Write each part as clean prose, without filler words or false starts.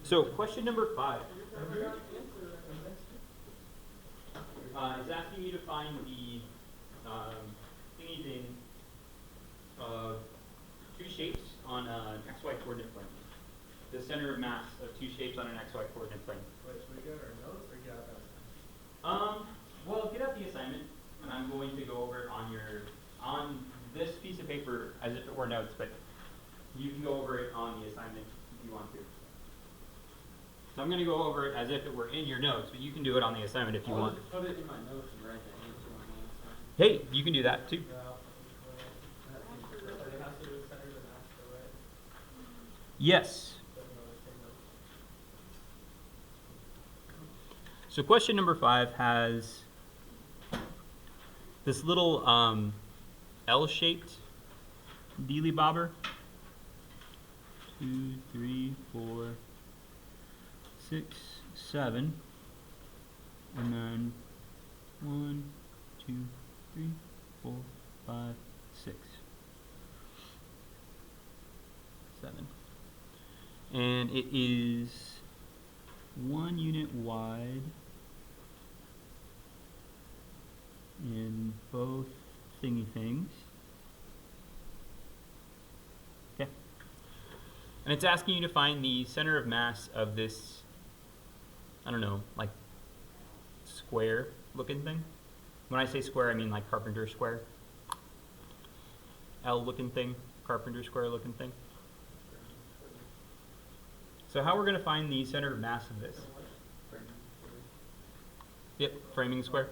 So question number 5 is asking you to find the thingy thing of two shapes on an XY coordinate plane. The center of mass of two shapes on an XY coordinate plane. Wait, should we get our notes or get out that assignment? Well, get out the assignment, and I'm going to go over it on this piece of paper as if it were notes, but you can go over it on the assignment if you want to. So I'm going to go over it as if it were in your notes, but you can do it on the assignment if you want. Just put it in my notes and write the answer on my assignment. Hey, you can do that too. Yes. So question number 5 has this little L-shaped dealy bobber. 2, 3, 4, 6, 7, and then 1, 2, 3, 4, 5, 6, 7. And it is 1 unit wide in both thingy things. Okay. And it's asking you to find the center of mass of this, I don't know, like square looking thing. When I say square, I mean like carpenter square. L looking thing, carpenter square looking thing. So how we're going to find the center of mass of this? Yep, framing square.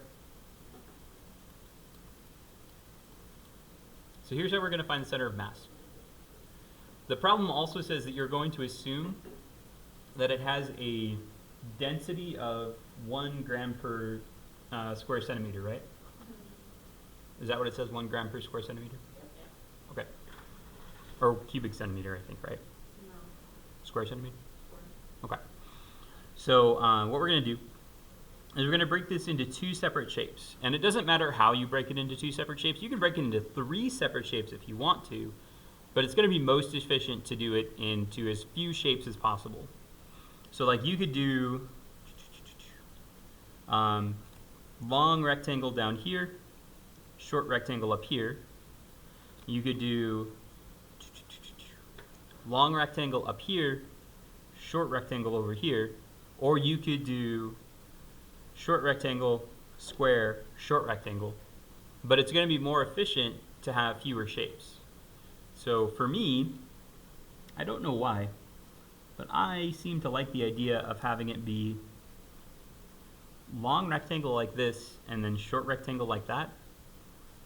So here's how we're going to find the center of mass. The problem also says that you're going to assume that it has a density of 1 gram per square centimeter, right? Is that what it says, 1 gram per square centimeter? Okay. Or cubic centimeter, I think, right? No. Square centimeter? Okay. So what we're going to do is we're going to break this into 2 separate shapes. And it doesn't matter how you break it into 2 separate shapes. You can break it into 3 separate shapes if you want to, but it's going to be most efficient to do it into as few shapes as possible. So like you could do long rectangle down here, short rectangle up here. You could do long rectangle up here, short rectangle over here, or you could do short rectangle, square, short rectangle, but it's going to be more efficient to have fewer shapes. So for me, I don't know why, but I seem to like the idea of having it be long rectangle like this and then short rectangle like that.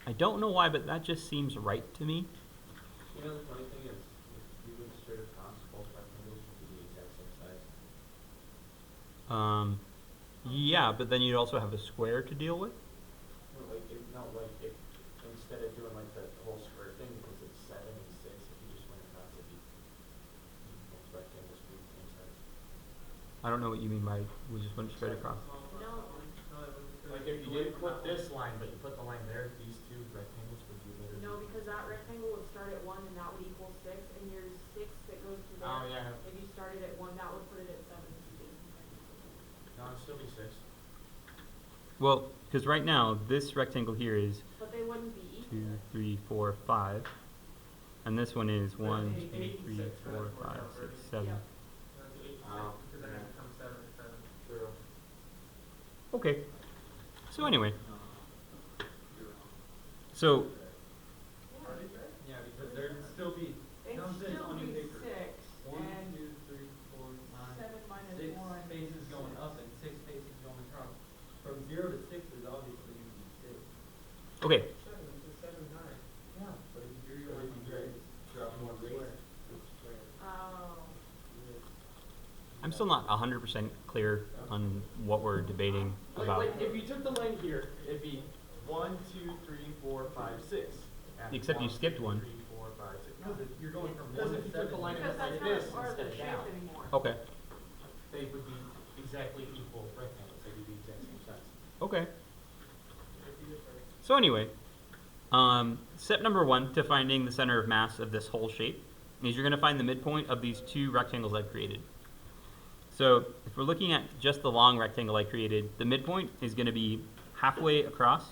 I don't know why, but that just seems right to me. You know, the funny thing is, if you would straight across, both rectangles would be the exact same size. Yeah, but then you'd also have a square to deal with. If instead of doing like the whole square thing, because it's 7 and 6, if you just went across, it'd be both rectangles would be the same size. I don't know what you mean by we just went straight across. No. Like if you didn't put this line, but you put the line there, these 2 rectangles would be literally. No, because that rectangle would start at 1 and that would equal 6, and your 6 that goes to there. Oh, yeah. If you started at 1, that would put it at 7. No, it'd still be 6. Well, because right now this rectangle here is But they wouldn't be equal. 2, 3, 4, 5, and this one is 1, 2, 3, 4, 5, 6, 7. Yep. True. Okay. So anyway, so Yeah, because there'd still be. It'd Comes in still on your be paper. 6, 1, and 2, 3, 4, 5, 7 minus 6 1. spaces going up and 6 spaces going across. From 0 to 6 is obviously going to be 6. okay. 7 to 7, 9. Yeah, but if you're going to drop more square. Oh. I'm still not 100% clear on what we're debating about. Like if you took the line here, it'd be 1, 2, 3, 4, 5, 6. Except you skipped 1. 3, 4, 5, 6. No, you're going from 1 to 7. If you took the line Because like that's this not part of the instead shape of down, anymore. Okay. they would be exactly equal rectangles. They'd be the exact same size. Okay. So anyway, step number 1 to finding the center of mass of this whole shape is you're going to find the midpoint of these two rectangles I've created. So if we're looking at just the long rectangle I created, the midpoint is going to be halfway across.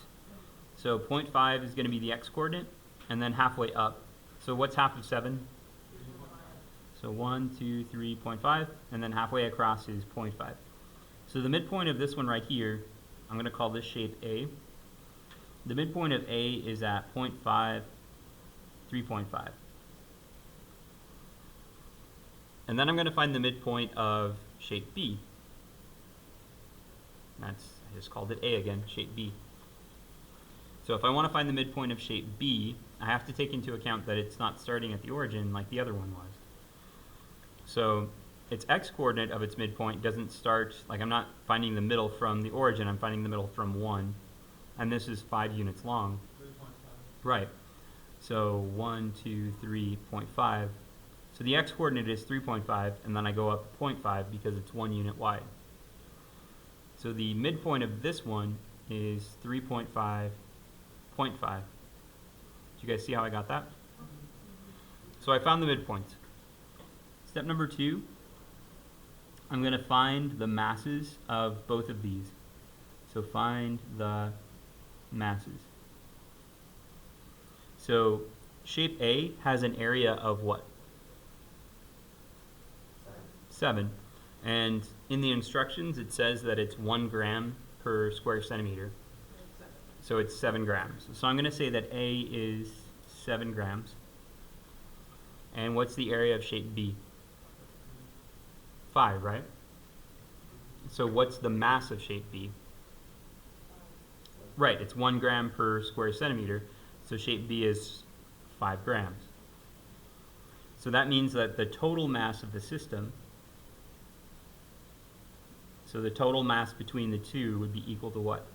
So 0.5 is going to be the x-coordinate, and then halfway up. So what's half of 7? So 1, 2, 3, 0.5, and then halfway across is 0.5. So the midpoint of this one right here, I'm going to call this shape A. The midpoint of A is at 0.5, 3.5. And then I'm going to find the midpoint of shape B. I just called it A again, shape B. So if I want to find the midpoint of shape B, I have to take into account that it's not starting at the origin like the other one was. So its x-coordinate of its midpoint doesn't start, like I'm not finding the middle from the origin, I'm finding the middle from 1. And this is 5 units long. 3.5. Right. So 1, 2, 3.5. So the x-coordinate is 3.5, and then I go up 0.5 because it's 1 unit wide. So the midpoint of this one is 3.5, 0.5. Do you guys see how I got that? So I found the midpoint. Step number 2, I'm going to find the masses of both of these. So find the masses. So shape A has an area of what? 7. And in the instructions it says that it's 1 gram per square centimeter. So it's 7 grams. So I'm going to say that A is 7 grams. And what's the area of shape B? 5, right? So what's the mass of shape B? Right, it's 1 gram per square centimeter. So shape B is 5 grams. So that means that the total mass of the system, so the total mass between the two would be equal to what?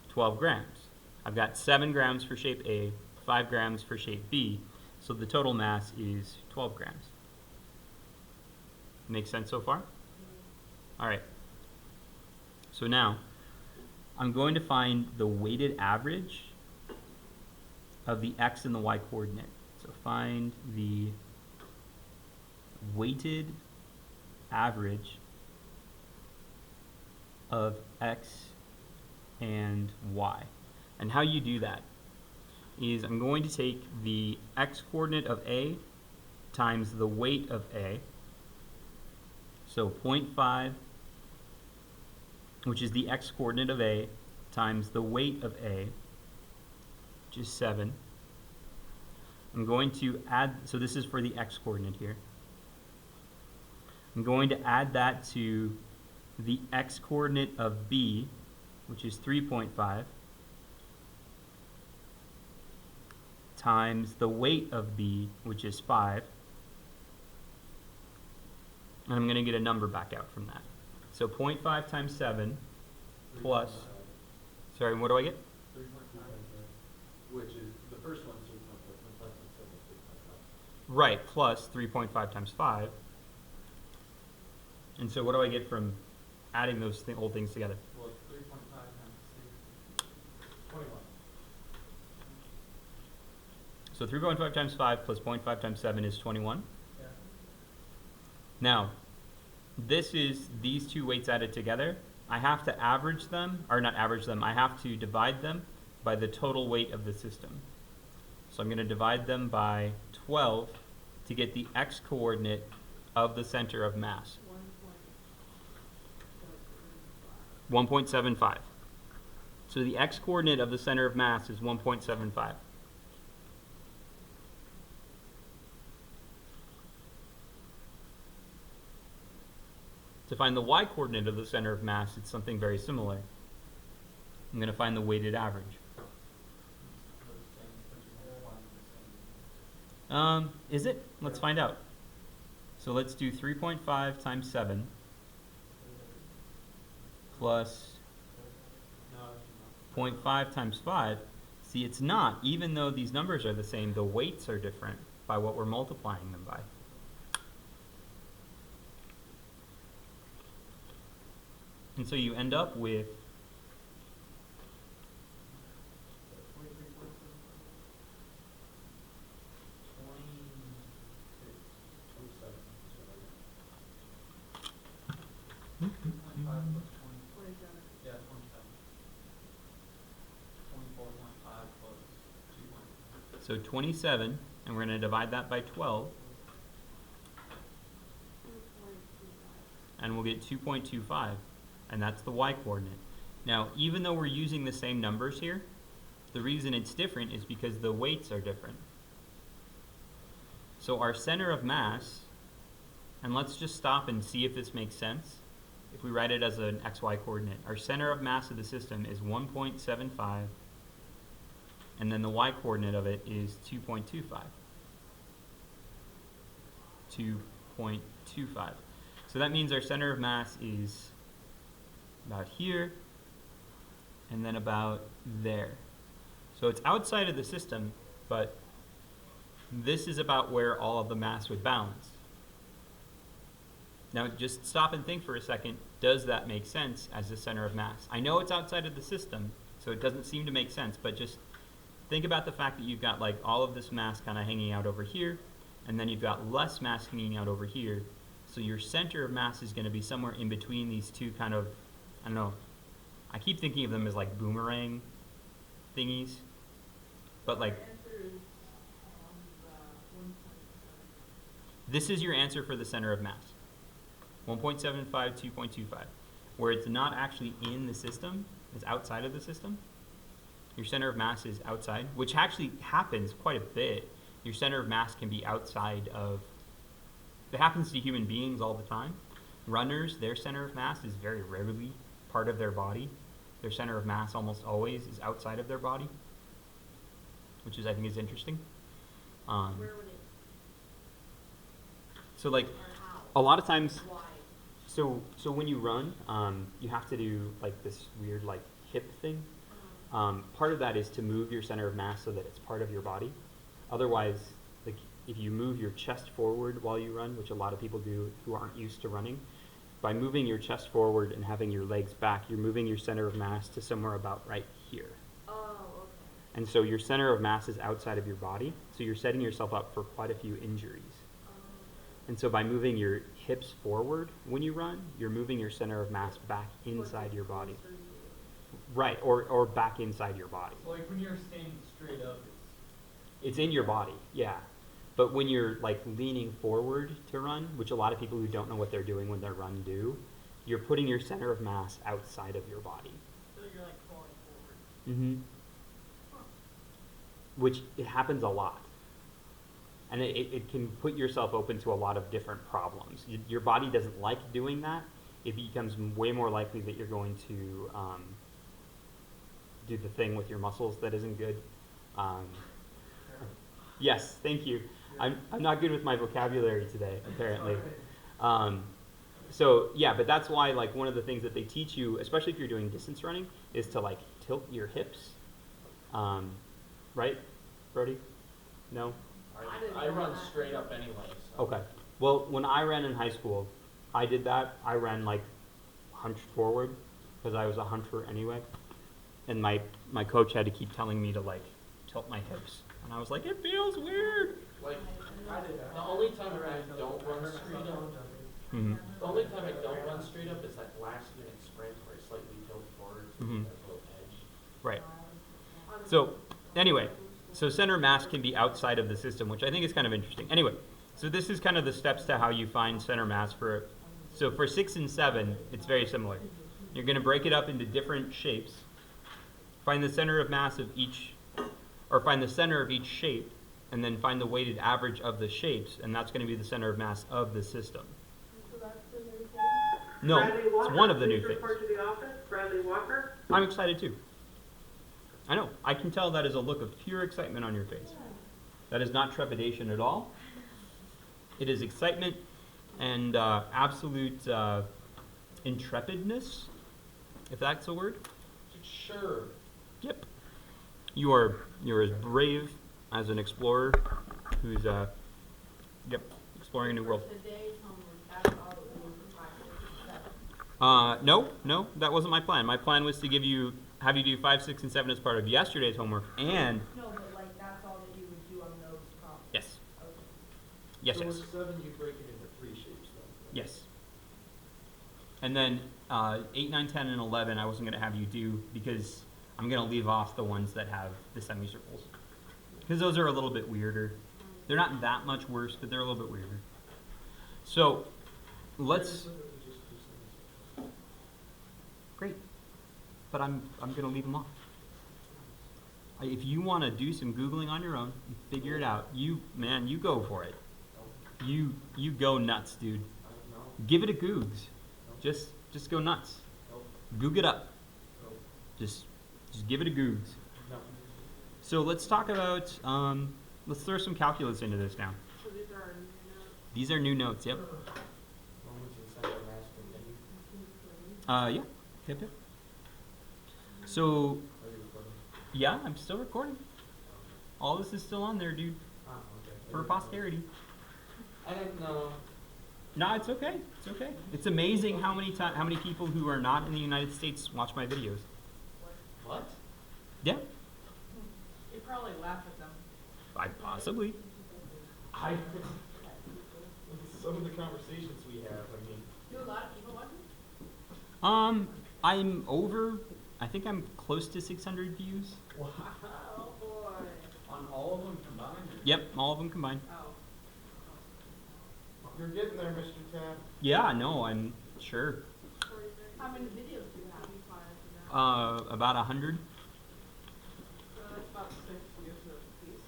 12 grams. I've got 7 grams for shape A, 5 grams for shape B, so the total mass is 12 grams. Make sense so far? All right. So now, I'm going to find the weighted average of the x and the y coordinate. So find the weighted average of x and y. And how you do that is I'm going to take the x coordinate of A times the weight of A. So 0.5, which is the x coordinate of A, times the weight of A, which is 7. I'm going to add, so this is for the x coordinate here. I'm going to add that to the x coordinate of B, which is 3.5, times the weight of B, which is 5. And I'm going to get a number back out from that. So 0.5 times 7 plus, sorry, what do I get? 3.5, which is the first one, 3.5 times 7 is 3.5. Right, plus 3.5 times 5. And so what do I get from adding those whole things together? Well, 3.5 times 6, 21. So 3.5 times 5 plus 0.5 times 7 is 21. Yeah. Now, this is these two weights added together. I have to average them, or not average them, I have to divide them by the total weight of the system. So I'm going to divide them by 12 to get the x coordinate of the center of mass. 1.75. So the x coordinate of the center of mass is 1.75. To find the y coordinate of the center of mass, it's something very similar. I'm going to find the weighted average. Is it? Let's find out. So let's do 3.5 times 7 plus 0.5 times 5. See, it's not. Even though these numbers are the same, the weights are different by what we're multiplying them by. And so you end up with 23.7. So 27, and we're going to divide that by 12, and we'll get 2.25, and that's the y-coordinate. Now, even though we're using the same numbers here, the reason it's different is because the weights are different. So our center of mass, and let's just stop and see if this makes sense. If we write it as an xy coordinate, our center of mass of the system is 1.75, and then the y-coordinate of it is 2.25. 2.25. So that means our center of mass is about here, and then about there. So it's outside of the system, but this is about where all of the mass would balance. Now just stop and think for a second, does that make sense as the center of mass? I know it's outside of the system, so it doesn't seem to make sense, but just think about the fact that you've got like all of this mass kind of hanging out over here, and then you've got less mass hanging out over here. So your center of mass is going to be somewhere in between these two kind of, I don't know, I keep thinking of them as like boomerang thingies, but like, this is your answer for the center of mass. 1.75, 2.25. Where it's not actually in the system, it's outside of the system. Your center of mass is outside, which actually happens quite a bit. Your center of mass can be outside of, it happens to human beings all the time. Runners, their center of mass is very rarely part of their body. Their center of mass almost always is outside of their body, which is, I think, is interesting. Where would it, So like, or how? a lot of times, Why? so when you run, you have to do like this weird like hip thing. Part of that is to move your center of mass so that it's part of your body. Otherwise, like if you move your chest forward while you run, which a lot of people do who aren't used to running, by moving your chest forward and having your legs back, you're moving your center of mass to somewhere about right here. Oh, okay. And so your center of mass is outside of your body, so you're setting yourself up for quite a few injuries. And so by moving your hips forward when you run, you're moving your center of mass back inside your body. Right, or back inside your body. So like when you're standing straight up, It's in your body, yeah. But when you're like leaning forward to run, which a lot of people who don't know what they're doing when they run do, you're putting your center of mass outside of your body. So you're like falling forward. Mm-hmm. Which it happens a lot. And it can put yourself open to a lot of different problems. Your body doesn't like doing that. It becomes way more likely that you're going to do the thing with your muscles that isn't good. Yes, thank you. I'm not good with my vocabulary today, apparently. So yeah, but that's why like one of the things that they teach you, especially if you're doing distance running, is to like tilt your hips. Right, Brody? No? I run straight up anyway. So. Okay. Well, when I ran in high school, I did that. I ran like hunched forward because I was a hunter anyway. And my coach had to keep telling me to like tilt my hips. And I was like, it feels weird. Like the only time I don't run straight up, Mm-hmm. the only time I don't run straight up is that last minute sprint where I slightly tilt forward to Mhm. that little edge. Right. So anyway, so center mass can be outside of the system, which I think is kind of interesting. Anyway, so this is kind of the steps to how you find center mass for. So for 6 and 7, it's very similar. You're going to break it up into different shapes. Find the center of mass of each, or find the center of each shape, and then find the weighted average of the shapes, and that's going to be the center of mass of the system. So that's the new thing? No, Bradley it's Walker, one of the new please things. report to the office. Bradley Walker. I'm excited too. I know. I can tell that is a look of pure excitement on your face. That is not trepidation at all. It is excitement and absolute intrepidness, if that's a word. Sure. Yep. You're as brave as an explorer who's exploring a new world. Today's homework, that's all it was for 5, 6, and 7. No, that wasn't my plan. My plan was to have you do 5, 6, and 7 as part of yesterday's homework, and No, but like that's all that you would do on those problems. yes, Okay. yes, So yes, with 7 you break it into 3 shapes then. yes. And then 8, 9, 10, and 11 I wasn't going to have you do because I'm going to leave off the ones that have the semicircles. because those are a little bit weirder. They're not that much worse, but they're a little bit weirder. So let's. Great, but I'm gonna leave them off. If you want to do some Googling on your own and figure it out, you go for it. You go nuts, dude. Give it a googs. Just go nuts. Goog it up. Just give it a googs. So let's talk about let's throw some calculus into this now. So these are our new notes. These are new notes. Yep. Yeah. Yep. So yeah, I'm still recording. All this is still on there, dude, for posterity. I didn't know. No, it's okay. It's okay. It's amazing how many people who are not in the United States watch my videos. What? Yeah, You probably laugh at them. I possibly. Some of the conversations we have, I mean. Do a lot of people watch it? I think I'm close to 600 views. Wow. Oh boy. On all of them combined? Yep, all of them combined. Oh. You're getting there, Mr. Tab. Yeah, no, I'm sure. How many videos do you have? About 100. That's about 6 years a piece.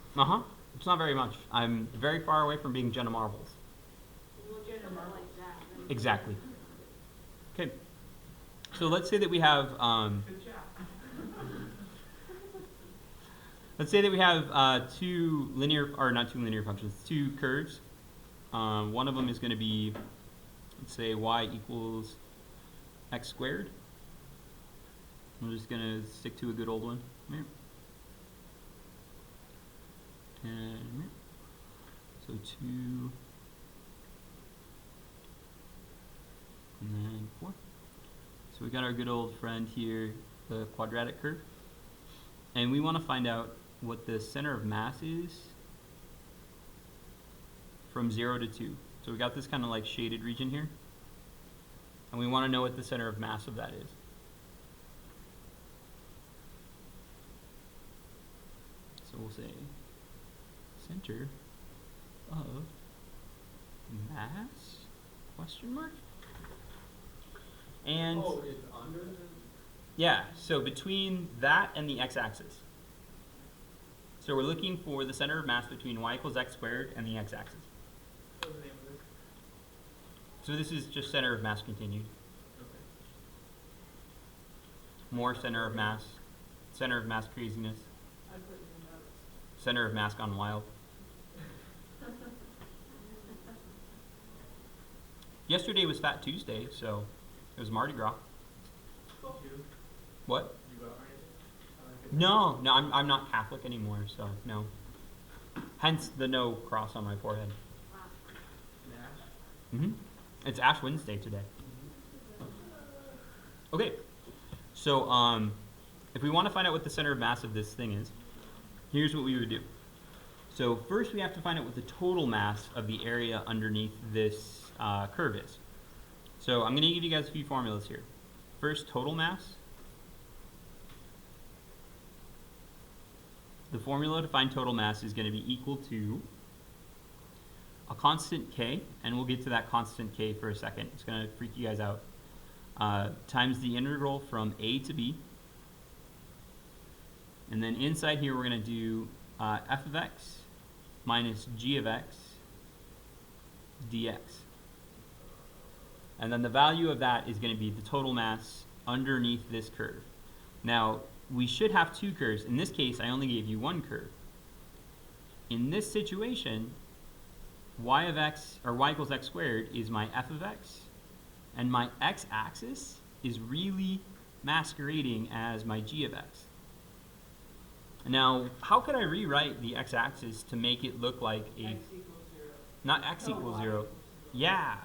It's not very much. I'm very far away from being Jenna Marbles. Well, Jenna Marbles like that. Exactly. Okay. So let's say that we have Good job. let's say that we have not two linear functions, two curves. One of them is going to be, let's say, y equals x squared. I'm just going to stick to a good old one. Here. And here. So 2, and then 4. So we got our good old friend here, the quadratic curve. And we want to find out what the center of mass is from 0 to 2. So we got this kind of like shaded region here. And we want to know what the center of mass of that is. So we'll say center of mass, question mark? And Oh, it's under? yeah, so between that and the x-axis. So we're looking for the center of mass between y equals x squared and the x-axis. What's the name of this? So this is just center of mass continued. Okay. More center of mass craziness, I put in the notes. center of mass gone wild. Yesterday was Fat Tuesday, so it was Mardi Gras. You? What? You got anything? No, I'm not Catholic anymore, so no. Hence the no cross on my forehead. Nash? It's Ash Wednesday today. Okay, so if we want to find out what the center of mass of this thing is, here's what we would do. So first we have to find out what the total mass of the area underneath this curve is. So I'm going to give you guys a few formulas here. First, total mass. The formula to find total mass is going to be equal to a constant k, and we'll get to that constant k for a second. It's going to freak you guys out. Times the integral from a to b. And then inside here we're going to do f of x minus g of x dx. And then the value of that is going to be the total mass underneath this curve. Now, we should have two curves. In this case, I only gave you one curve. In this situation, y of x, or y equals x squared, is my f of x, and my x-axis is really masquerading as my g of x. Now, how could I rewrite the x-axis to make it look like a... X equals 0. Not x No, equals y 0. equals 0. Yeah.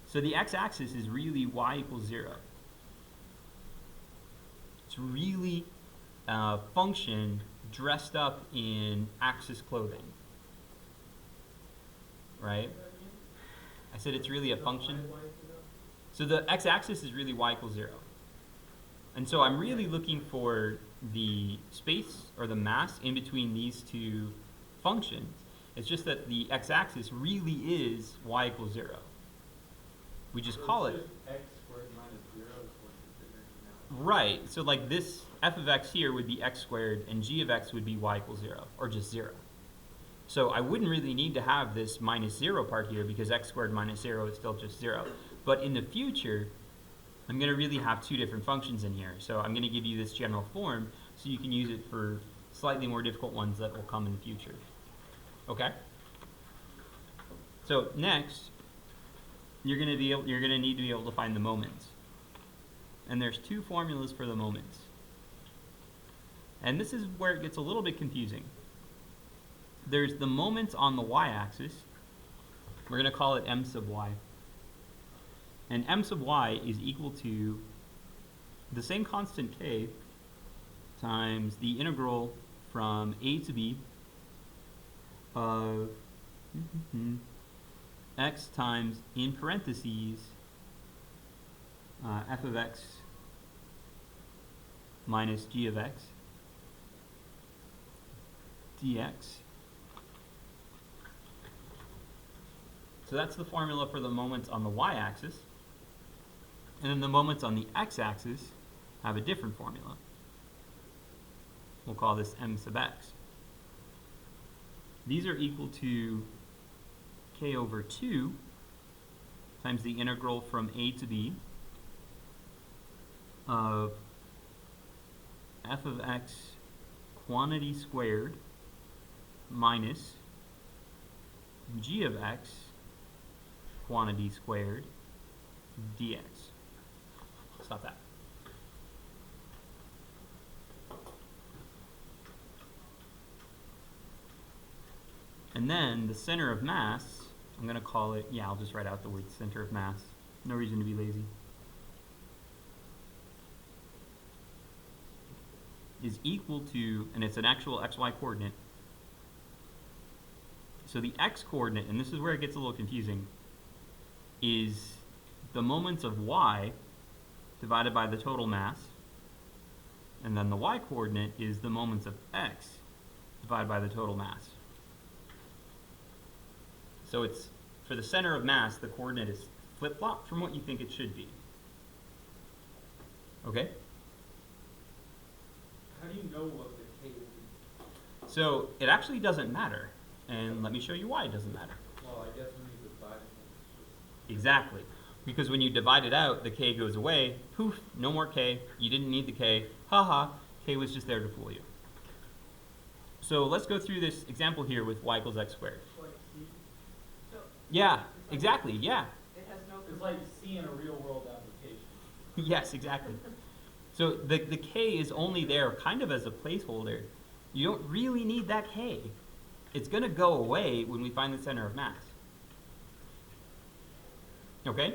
So the x-axis is really y equals 0. It's really a function dressed up in axis clothing. Right? I said it's really a function. So the x-axis is really y equals 0. And so I'm really looking for the space or the mass in between these two functions. It's just that the x-axis really is y equals 0. We just call it. It's just x squared minus 0 is what you're figuring out. Right, so like this f of x here would be x squared, and g of x would be y equals 0, or just 0. So I wouldn't really need to have this minus 0 part here, because x squared minus 0 is still just 0. But in the future, I'm going to really have two different functions in here. So I'm going to give you this general form, so you can use it for slightly more difficult ones that will come in the future. Okay? So next, you're going to need to be able to find the moments. And there's two formulas for the moments. And this is where it gets a little bit confusing. There's the moments on the y-axis. We're going to call it m sub y. And m sub y is equal to the same constant k times the integral from a to b of x times, in parentheses, f of x minus g of x dx. So that's the formula for the moments on the y-axis. And then the moments on the x-axis have a different formula. We'll call this m sub x. These are equal to k over 2 times the integral from a to b of f of x quantity squared minus g of x quantity squared dx. Stop that. And then the center of mass, I'm going to call it, I'll just write out the word center of mass. No reason to be lazy. Is equal to, and it's an actual xy coordinate. So the x coordinate, and this is where it gets a little confusing, is the moments of y divided by the total mass, and then the y coordinate is the moments of x divided by the total mass. So it's, for the center of mass, the coordinate is flip-flopped from what you think it should be. Okay? How do you know what the k will be? So it actually doesn't matter, and let me show you why it doesn't matter. Well, I guess when you divide it, it's just... Exactly. Because when you divide it out, the k goes away. Poof, no more k. You didn't need the k. Haha, k was just there to fool you. So let's go through this example here with y equals x squared. Like C. So Yeah, exactly, yeah. it has no. It's like C in a real world application. Yes, exactly. So the k is only there kind of as a placeholder. You don't really need that k. It's going to go away when we find the center of mass. Okay?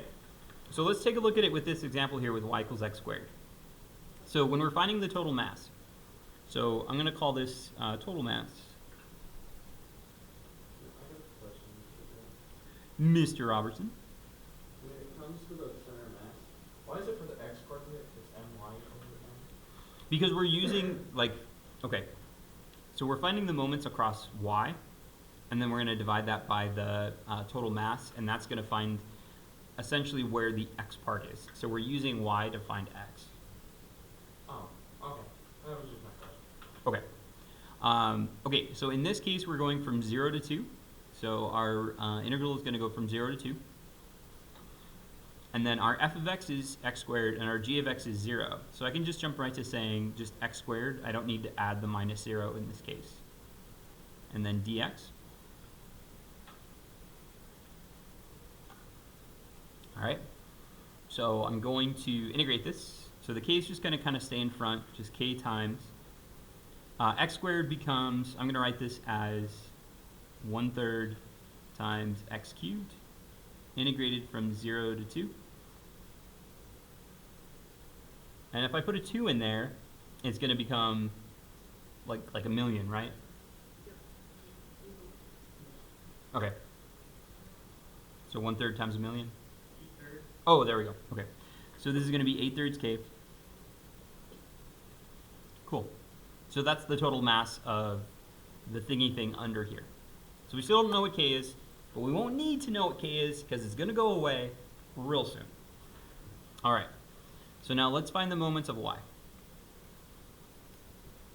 So let's take a look at it with this example here with y equals x squared. So when we're finding the total mass, so I'm going to call this total mass. I got a question. Mr. Robertson. When it comes to the center of mass, why is it for the x coordinate it's my over m? Because we're using, okay, so we're finding the moments across y, and then we're going to divide that by the total mass, and that's going to find essentially where the x part is. So we're using y to find x. Oh, okay. That was just my question. Okay. Okay, so in this case, we're going from 0 to 2. So our integral is going to go from 0 to 2. And then our f of x is x squared, and our g of x is 0. So I can just jump right to saying just x squared. I don't need to add the minus 0 in this case. And then dx. All right. So I'm going to integrate this. So the k is just going to kind of stay in front, just k times. X squared becomes, I'm going to write this as 1/3 times x cubed, integrated from 0 to 2. And if I put a 2 in there, it's going to become like a million, right? Okay. So 1/3 times a million? Oh, there we go. Okay. So this is going to be 8/3 k. Cool. So that's the total mass of the thingy thing under here. So we still don't know what k is, but we won't need to know what k is because it's going to go away real soon. All right, so now let's find the moments of y.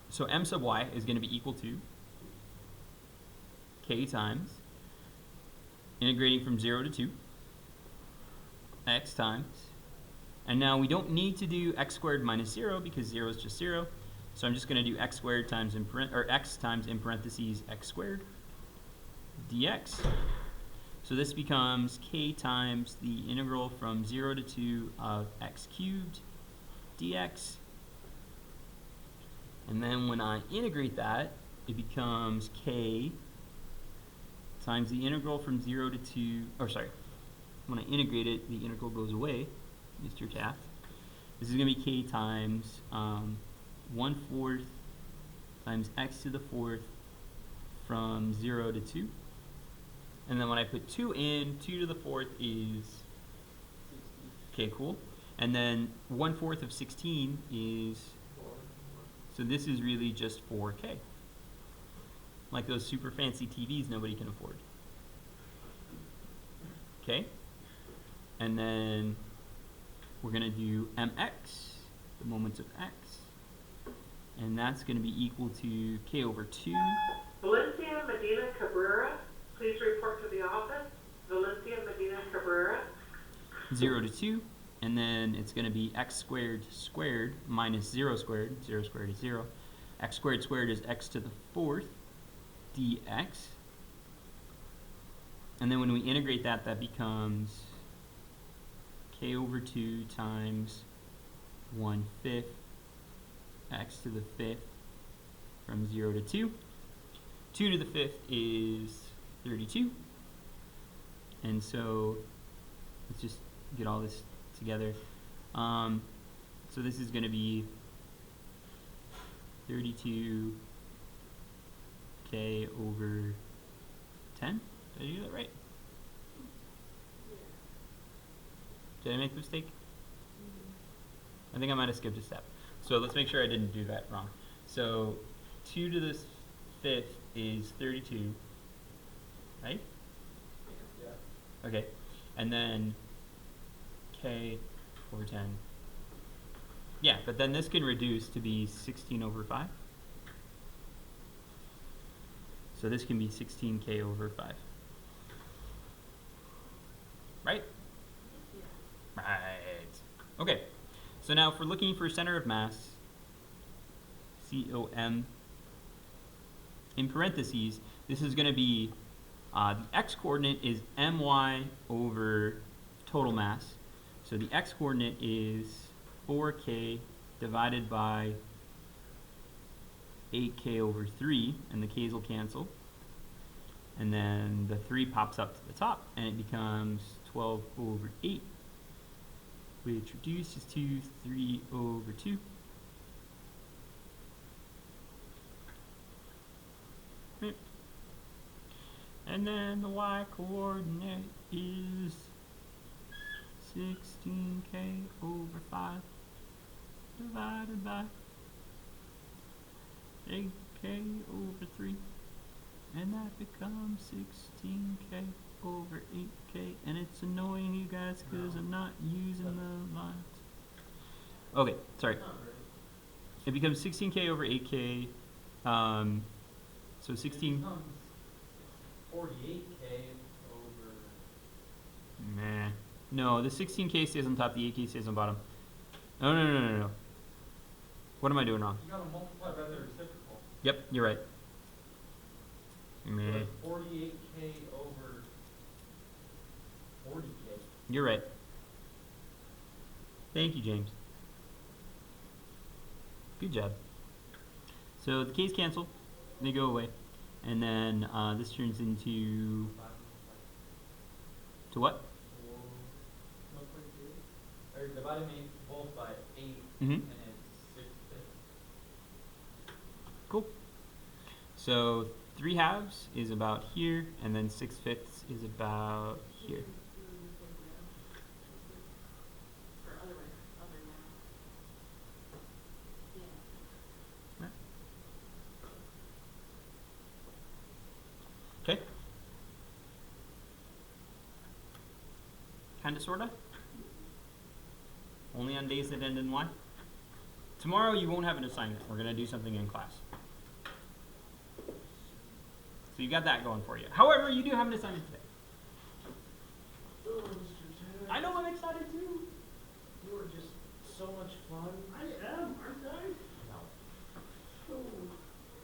So m sub y is going to be equal to k times, integrating from 0 to 2, x times, and now we don't need to do x squared minus 0 because 0 is just 0. So I'm just going to do x squared times x times in parentheses x squared dx. So this becomes k times the integral from 0 to 2 of x cubed dx. And then when I integrate that, it becomes k times the integral from 0 to 2, or sorry, when I integrate it, the integral goes away, Mr. Taft. This is going to be k times 1/4 times x to the 4th from 0 to 2. And then when I put 2 in, 2 to the 4th is, okay, cool. And then 1/4 of 16 is, so this is really just 4k. Like those super fancy TVs nobody can afford. Okay? And then we're going to do mx, the moments of x. And that's going to be equal to k over 2. Valencia Medina Cabrera, please report to the office. Valencia Medina Cabrera. 0 to 2. And then it's going to be x squared squared minus 0 squared. 0 squared is 0. X squared squared is x to the 4th dx. And then when we integrate that, that becomes k over 2 times 1/5 x to the 5th from 0 to 2. 2 to the 5th is 32. And so let's just get all this together. So this is going to be 32k over 10. Did I do that right? Did I make a mistake? I think I might have skipped a step. So let's make sure I didn't do that wrong. So 2 to the 5th is 32, right? Yeah. Okay. And then k over 10. Yeah, but then this can reduce to be 16 over 5. So this can be 16k over 5. Right? Right. Okay. So now if we're looking for center of mass, COM, in parentheses, this is going to be, the x-coordinate is my over total mass. So the x-coordinate is 4k divided by 8k over 3, and the k's will cancel. And then the 3 pops up to the top, and it becomes 12 over 8, which reduces to 3 over 2. Right. And then the y-coordinate is 16k over 5 divided by 8k over 3. And that becomes 16k over 8k. And it's annoying you guys because I'm not using the lines. Okay, sorry. It becomes 16k over 8k. So 16. 48k over. Meh. No, the 16k stays on top, the 8k stays on bottom. No. What am I doing wrong? You gotta multiply by the reciprocal. Yep, you're right. Meh. 48k over 40k. You're right. Thank you, James. Good job. So the k's cancel, they go away, and then this turns into what? Or dividing both by 8, Mm-hmm. and it's 6/5. Cool. So 3/2 is about here, and then 6/5 is about here. Or other way, now. Yeah. Kinda, sorta. Only on days that end in Y. Tomorrow you won't have an assignment. We're gonna do something in class. So you got that going for you. However, you do have an assignment today. Oh, Mr. Ted. I know, I'm excited too. You are just so much fun. I am, aren't I? No. Oh,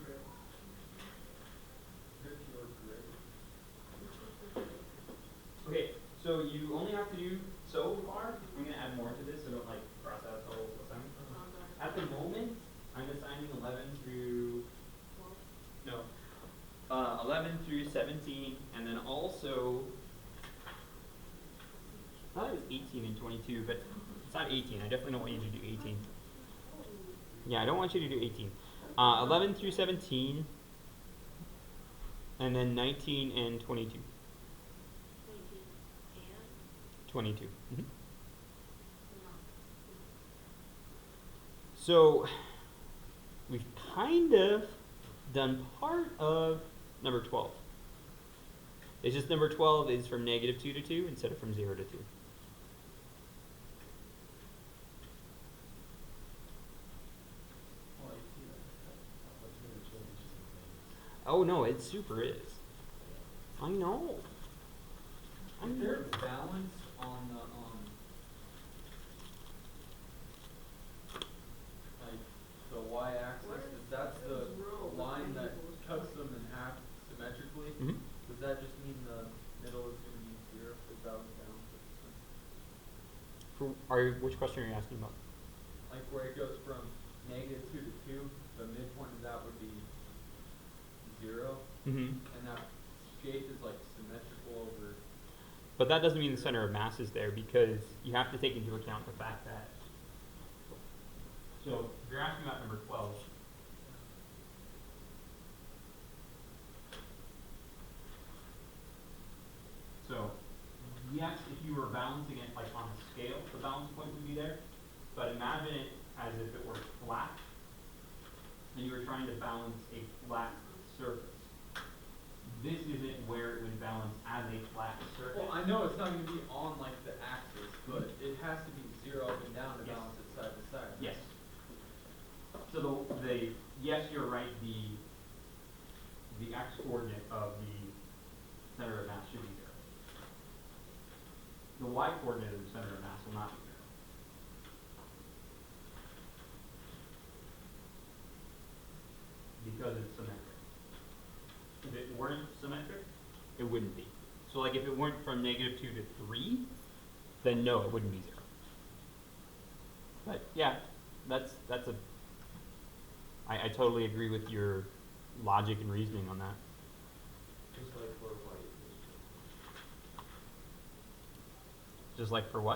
great. Rick, you're great. Okay, so you only have to do so far. I'm gonna add more to this, so don't like cross out the whole assignment. At the moment, I'm assigning 11 through, no, 11 through 17, and then also, I thought it was 18 and 22, but it's not 18. I definitely don't want you to do 18. Yeah, I don't want you to do 18. 11 through 17, and then 19 and 22. 22. Mhm. So we've kind of done part of number 12. It's just number 12 is from -2 to 2 instead of from 0 to 2. Well, I see that. That's gonna change some things. Oh no, it super is. I know. I Is there know. a balance on the, like, the y-axis, is that the line that cuts them in half symmetrically? Mhm. Does that just mean the middle is gonna be 0 if that was down? Which question are you asking about? Like where it goes from -2 to 2, the midpoint of that would be 0, Mm-hmm. and that shape is like symmetrical over. But that doesn't mean the center of mass is there, because you have to take into account the fact that. So if you're asking about number 12. So yes, if you were balancing it like on a scale, the balance point would be there. But imagine it as if it were flat, and you were trying to balance a flat surface. This isn't where it would balance as a flat surface. Well, I know it's not gonna be on like the axis, but it has to be 0 up and down to Yes. balance it side to side. Yes. So yes, you're right, the x coordinate of the center of mass should be 0. The y coordinate of the center of mass will not be 0. Because it's symmetric. If it weren't symmetric, it wouldn't be. So like if it weren't from -2 to 3, then no, it wouldn't be 0. But yeah, I totally agree with your logic and reasoning on that. Just like for white. Just like for what?